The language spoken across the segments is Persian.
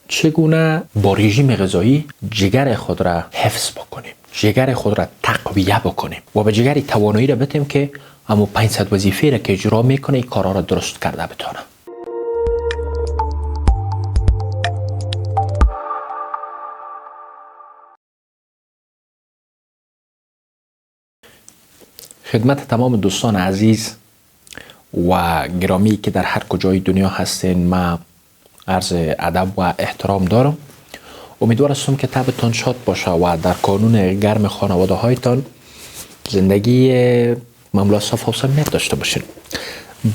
چگونه با رژیم غذایی جگر خود را حفظ بکنیم، جگر خود را تقویه بکنیم و به جگری توانایی را بدیم که اما 500 وظیفه را که اجرا میکنه این کارا را درست کرده بتونه. خدمت تمام دوستان عزیز و گرامی که در هر کجای دنیا هستین، ما عرض ادب و احترام دارم. امیدوار هستم که طبعتان شاد باشه و در کانون گرم خانواده هایتان زندگی مملو صف و صمیمیت داشته باشین.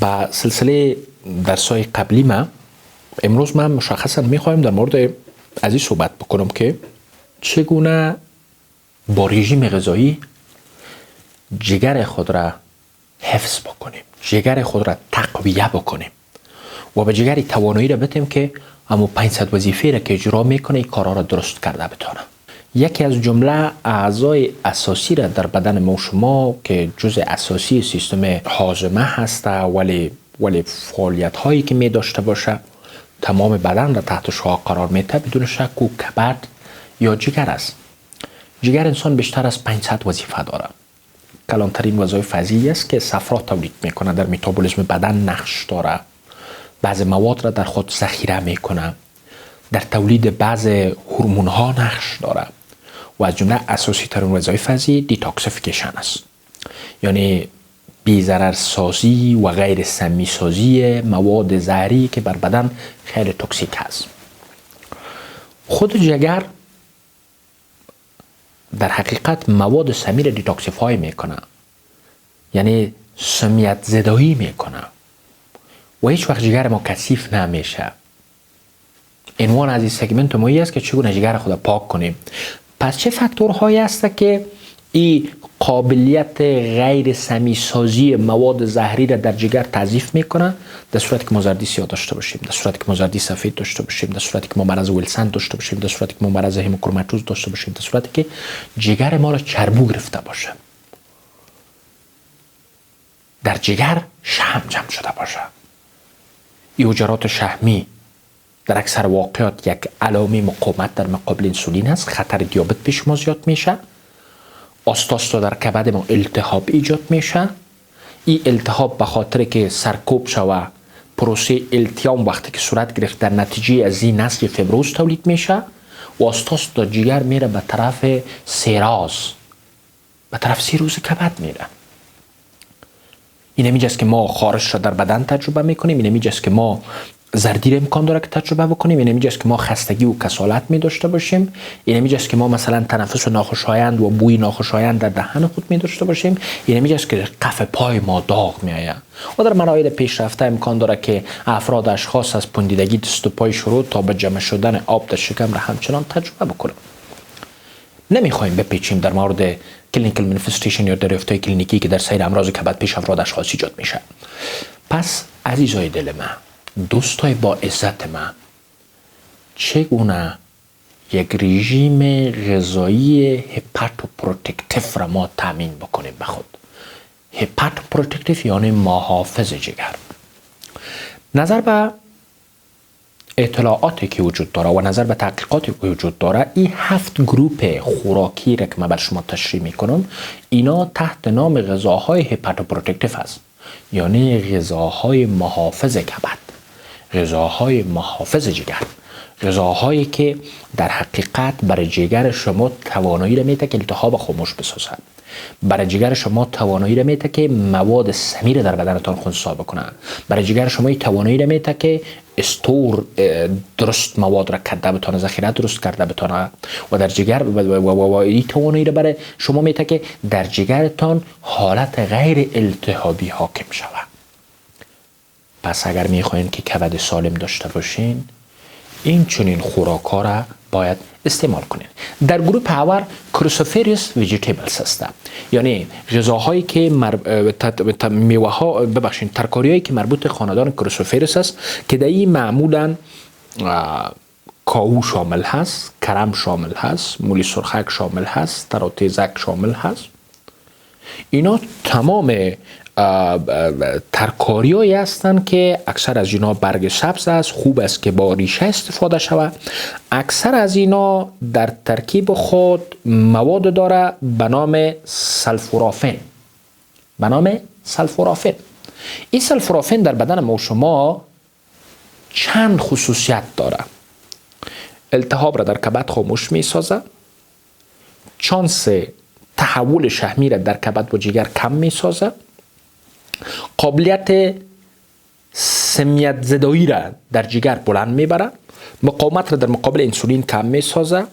با سلسله درسای قبلی ما امروز من مشخصا میخوایم در مورد از این صحبت بکنم که چگونه با رژیم غذایی جگر خود را حفظ بکنیم، جگر خود را تقویه بکنیم و به جگری توانایی را بدیم که اما 500 وظیفه را که اجرا میکنه این کارا را درست کرده بتونه. یکی از جمله اعضای اساسی را در بدن ما شما که جزء اساسی سیستم هاضمه هست ولی فعالیت هایی که می داشته باشه تمام بدن را تحت شعاع قرار میده بدون شک و کبد یا جگر است. جگر انسان بیشتر از 500 وظیفه داره. کلانترین وظایف فضایی است که صفرا تولید میکنه، در متابولیسم بدن نقش داره، بعض مواد را در خود ذخیره میکنه، در تولید بعض هورمون ها نقش داره و از جمله اساسی ترین وظایف فضایی دیتاکسیفیکیشن است، یعنی بی‌ضرر سازی و غیر سمی سازی مواد زهری که بر بدن خیلی توکسیک است. خود جگر در حقیقت مواد سمی را دیتاکسیفای میکنه، یعنی سمیت زدایی میکنه و هیچ وقت جگر ما کثیف نمیشه. عنوان از این سگمنت ما است که چگونه جگر خود پاک کنیم. پس چه فاکتورهایی هست که این قابلیت غیر سمی سازی مواد زهری را در جگر تضعیف میکنه؟ در صورتی که ما زردی سیاه داشته باشیم، در صورتی که ما زردی سفید داشته باشیم، در صورتی که ما مرض ویلسن داشته باشیم، در صورتی که ما مرض هموکروماتوز داشته باشیم، در صورتی که جگر ما را چربو گرفته باشه، در جگر شحم جمع شده باشه. این حجرات شحمی در اکثر واقعات یک علامه مقاومت در مقابل انسولین است. خطر دیابت پیش ما زیاد میشه. آستاستا در کبد ما التهاب ایجاد میشه. این التهاب به خاطر که سرکوب شوه پروسه التیام وقتی که صورت گرفت در نتیجه از این نسل فبروز تولید میشه و آستاستا جگر میره به طرف سیراز، به طرف سیروز کبد میره. این نمیجاست که ما خارش را در بدن تجربه میکنیم، این نمیجاست که ما زردی را امکان داره که تجربه بکنیم، این نمیجاست که ما خستگی و کسالت می داشته باشیم، این نمیجاست که ما مثلا تنفس ناخوشایند و بوی ناخوشایند در دهن خود می داشته باشیم، این نمیجاست که قف پای ما داغ می آید. و در مراحل پیشرفته امکان داره که افراد اشخاص از پوندیدگی دست و پای شروع تا به جمع شدن آب در شکم را همچنان تجربه بکنیم. نمیخوایم بپیچیم در مورد کلینیکال منیفستیشن یا دریافت‌های کلینیکی که در سایر امراض کبد پیش افراد اشخاص ایجاد میشه. پس عزیزای دل من، دوستای با عزت من، چگونه یک رژیم غذایی هپاتوپروتکتیو را ما تامین بکنیم به خود؟ هپاتوپروتکتیو یعنی محافظ جگر. نظر به اطلاعاتی که وجود داره و نظر به تحقیقاتی که وجود داره، این 7 گروپ خوراکی را که من بر شما تشریح میکنم اینا تحت نام غذاهای هپاتوپروتکتیو هست، یعنی غذاهای محافظ کبد، غذاهای محافظ جگر، غذاهایی که در حقیقت برای جگر شما توانایی را میده که التهاب خاموش بسازد، برای جگر شما توانایی را میده که مواد سمی را در بدنتان خنثی بکنه، برای جگر شما توانایی را میده که استور درست مواد را کرده بتونه، ذخیره درست کرده بتونه و در جگر و این توانایی را برای شما میده که در جگرتان حالت غیر التهابی حاکم شود. پس اگر میخواین که کبد سالم داشته باشین، این چنین خوراک‌ها را باید استعمال کنین. در گروه اول کروسیفریوس ویجیتیبلز هست، یعنی غذاهایی که ترکاری‌هایی که مربوط خاندان کروسیفریوس است که در این معمولاً کاهو شامل هست، کرم شامل هست، مولی سرخک شامل هست، تراتیزک شامل هست. اینا تمام ترکاریایی هستند که اکثر از اینا برگ سبز است، خوب است که با ریشه استفاده شود. اکثر از اینا در ترکیب خود مواد داره به نام سلفورافن. این سلفورافن در بدن ما و شما چند خصوصیت داره. التهاب را در کبد خاموش می سازه، چانس تحول شحمی را در کبد و جگر کم می سازه، قابلیت سمیت زدایی را در جگر بلند میبره، مقاومت را در مقابل انسولین کم میسازه،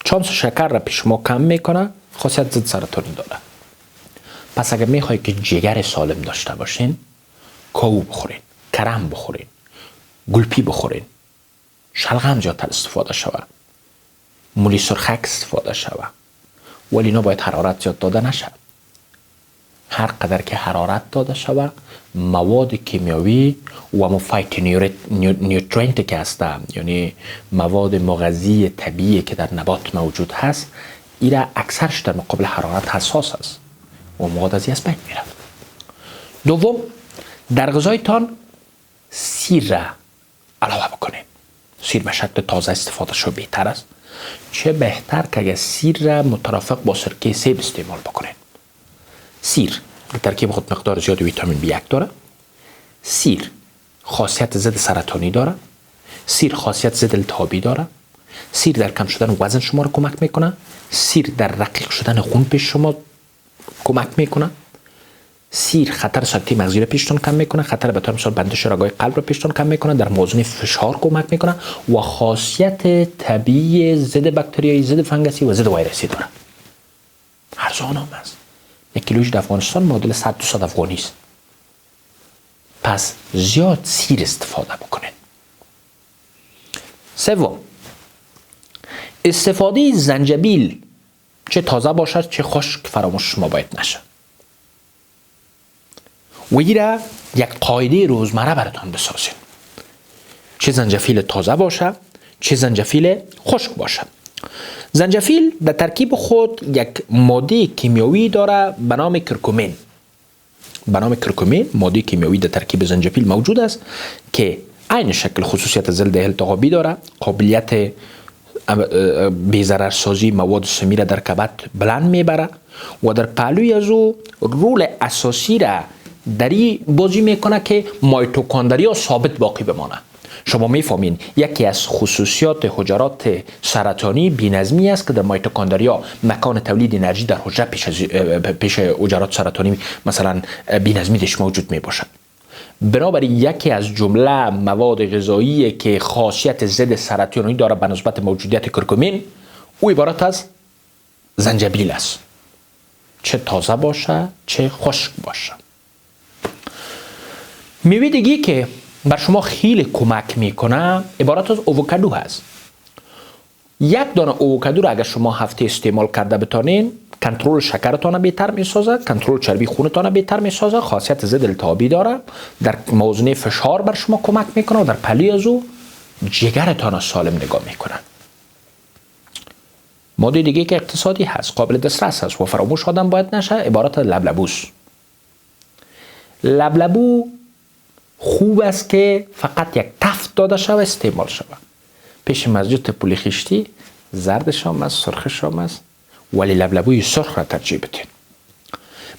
چانس شکر را پیش ما کم میکنه، خاصیت ضد سرطانی داره. پس اگر میخوای که جگر سالم داشته باشین، کاهو بخورین، کرم بخورین، گلپی بخورین، شلغم زیادتر استفاده شوه، مولی سرخک استفاده شوه، ولی اینا باید حرارت زیاد داده نشه. هر قدر که حرارت داده شود، مواد کیمیاوی و مفایت نیوترینت که هسته، یعنی مواد مغذی طبیعی که در نبات موجود هست، ایره اکثرش در مقابل حرارت حساس است و مواد از بین میره. دوم، در غذایتان سیر را علاوه بکنید. سیر به شکل تازه استفاده شو بهتر است. چه بهتر که اگر سیر را مترافق با سرکه سیب استعمال بکنید. سیر در ترکیب خود مقدار زیاد ویتامین B1 داره. سیر خاصیت ضد سرطانی داره. سیر خاصیت ضد التهابی داره. سیر در کم شدن وزن شما رو کمک میکنه. سیر در رقیق شدن خون پیش شما کمک میکنه. سیر خطر سکته مغزی رو پیشتون کم میکنه، خطر به طور مثال بندش رگای قلب رو پیشتون کم میکنه، در موازنه فشار کمک میکنه و خاصیت طبیعی ضد باکتریایی، ضد فنگسی و ضد ویروسی داره. ارزان هم است. 1 کیلویش در افغانستان معادل 100-200 افغانی است. پس زیاد سیر استفاده بکنید. سوم، استفاده زنجبیل چه تازه باشد چه خشک فراموش شما باید نشه. و ایره یک قاعده روزمره براتان بسازید. چه زنجفیل تازه باشه چه زنجفیل خشک باشه. زنجفیل در ترکیب خود یک ماده کیمیاوی داره به نام کرکومین. ماده کیمیاوی در ترکیب زنجفیل موجود است که عین شکل خصوصیت ضد التهابی داره، قابلیت بی‌ضررسازی مواد سمی را در کبد بلند میبره و در پهلوی از او رول اساسی را دری بازی میکنه که مایتوکندریا ثابت باقی بمانه. شما میفهمین یکی از خصوصیات حجرات سرطانی بی‌نظمی است که در مایتوکندریا مکان تولید انرژی در حجره پیش حجرات سرطانی مثلا بی‌نظمی درش موجود میباشد. بنابراین یکی از جمله مواد غذایی که خاصیت ضد سرطانی داره به نسبت موجودیت کرکومین، او عبارت از زنجبیل است، چه تازه باشه چه خشک باشه. میوه دیگه که بر شما خیلی کمک میکنه عبارت از اووکادو هست. یک دانه اووکادو را اگر شما هفته استعمال کرده بتانین، کنترل شکرتان بهتر میسازه، کنترل چربی خونتان بهتر میسازه، خاصیت ضد التهابی داره، در موازنه فشار بر شما کمک میکنه و در پلی از او جگرتان سالم نگاه میکنه. ماده دیگه که اقتصادی هست، قابل دسترس هست و فراموش آدم باید نشه، عبارت از لبلبوست. لبلبو خوب است که فقط یک تفت داده شود استعمال شود. پیش مسجد پولی خشتی زردش هم است، سرخش هم است، ولی لبلبوی سرخ را ترجیح بدین.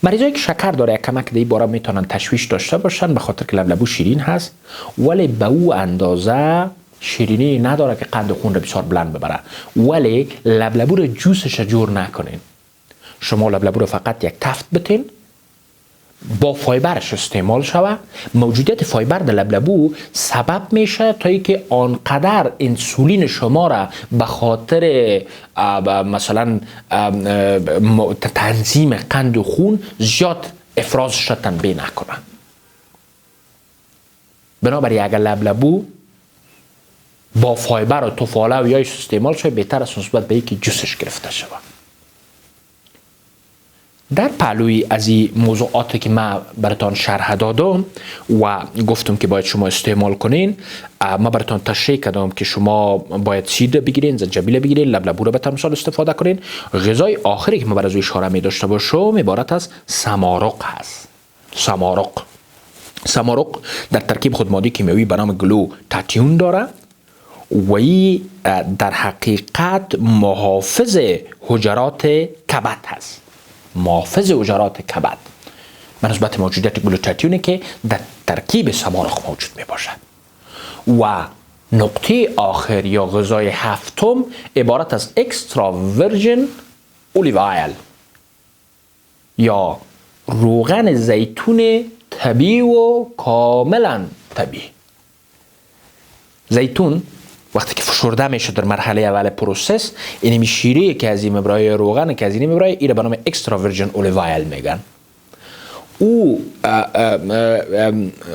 مریضایی که شکر داره یک کمک در این باره میتونن تشویش داشته باشن به خاطر که لبلبو شیرین هست، ولی به او اندازه شیرینی نداره که قند خون را بسیار بلند ببره. ولی لبلبو را جوسش جور نکنین. شما لبلبو را فقط یک تفت بتین، با فایبرش استعمال شود. موجودیت فایبر در لبلبو سبب میشه تا اینکه آنقدر انسولین شما را به خاطر مثلا تنظیم قند و خون زیاد افرازش را تنبیه نکنه. بنابراین اگر لبلبو با فایبر و توفاله و یایش استعمال شود، بهتر است نسبت به اینکه جوسش گرفته شود. در پهلوی از این موضوعاتی که من براتان شرح دادم و گفتم که باید شما استعمال کنین، من براتان تشریح کردم که شما باید سیر بگیرین، زنجبیل بگیرین، لبلبو رو به طور مثال استفاده کنین. غذای آخری که من برای اشاره می داشته باشم عبارت از سمارق هست. سمارق در ترکیب خود ماده کیمیایی به نام گلوتاتیون داره و این در حقیقت محافظ حجرات کبد هست. محافظ حجرات کبد به نسبت موجودیت گلوتاتیونی که در ترکیب سمارق موجود می باشد. و نقطه آخر یا غذای هفتم عبارت از اکسترا ورجن اولیو آیل یا روغن زیتون طبیعی و کاملا طبیعی. زیتون وقتی که فشرده میشه در مرحله اول پروسس، این شیره که از این مبرای روغن که از این مبرای این به نام اکسترا ورجن اولیو آیل میگن. او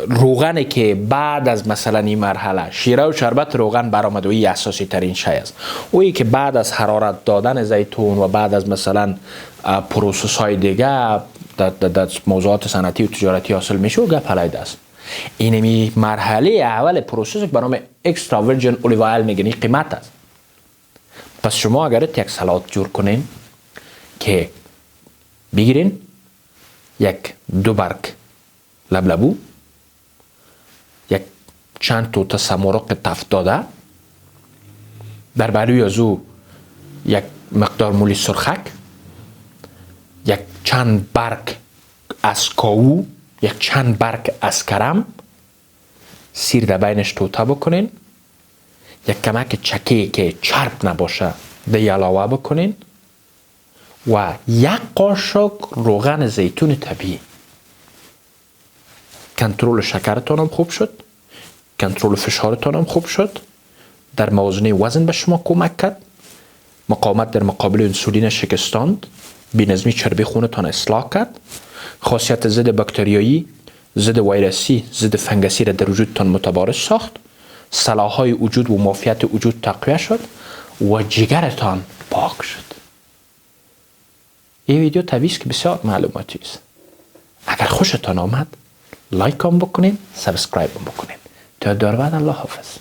روغنی که بعد از مثلا این مرحله شیره و شربت روغن برآمد و این اساسی ترین شی است. اویی که بعد از حرارت دادن زیتون و بعد از مثلا پروسس های دیگه در موضوعات صنعتی و تجارتی حاصل میشه و گپ علیه است. اینمی مرحله اول پروسس به نام اکسترا ورجن اولیو آیل میگن. این قیمت است. پس شما اگر یک سالاد جور کنین که بگیرین یک 2 برگ لبلبو، یک چند توته سمارق تفت داده، در بروی از او یک مقدار مولی سرخک، یک چند برگ از کاهو، یک چند برگ از کرم، سیر در بینش توته بکنین، یک کمک چکی که چرب نباشه ده علاوه بکنین و یک قاشق روغن زیتون طبیعی. کنترل شکرتان هم خوب شد، کنترل فشارتان هم خوب شد، در موازنه وزن به شما کمک کرد، مقاومت در مقابل انسولین شکستاند، بی‌نظمی چربی خونتان اصلاح کرد، خاصیت ضد باکتریایی، ضد ویروسی، ضد فنگسی را در وجودتان متبارز ساخت، صلاح‌های وجود و معافیت وجود تقویت شد و جگرتان پاک شد. این ویدیو طبیعی است که بسیار معلوماتی است. اگر خوشتان آمد لایک هم بکنین، سابسکرایب هم بکنین. تا دور بعد الله حافظ.